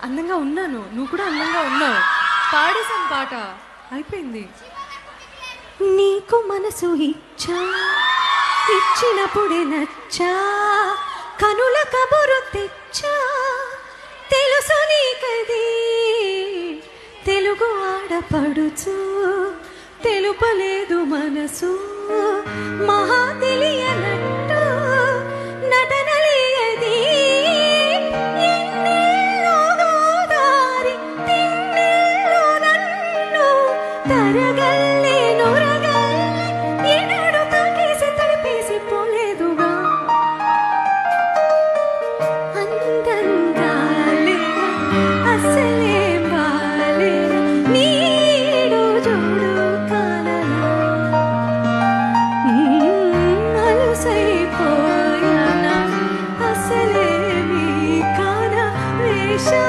అందంగా ఉన్నాను, నువ్వు కూడా అందంగా ఉన్నావు. పాడేశాను పాట, అయిపోయింది. నీకు మనసు ఇచ్చా, ఇచ్చినప్పుడే నచ్చా, కనుల కబురు తెచ్చా, తెలుసు నీకది తెలుగు ఆడపడుచు, తెలుపలేదు మనసు మహా తెలియనట్టు నటనలేయది ఎన్నెల్లో గోదారి తిన్నెల్లో నన్ను తరగల్లే నొరగల్లే ఎన్నడు తాకేసి తడిపేసి పోలేదుగా అందంగా లేనా అసలే బాలేనా నీడు జోడు కాలనా అలసైపోయానా అసలే నీ కాన వేషా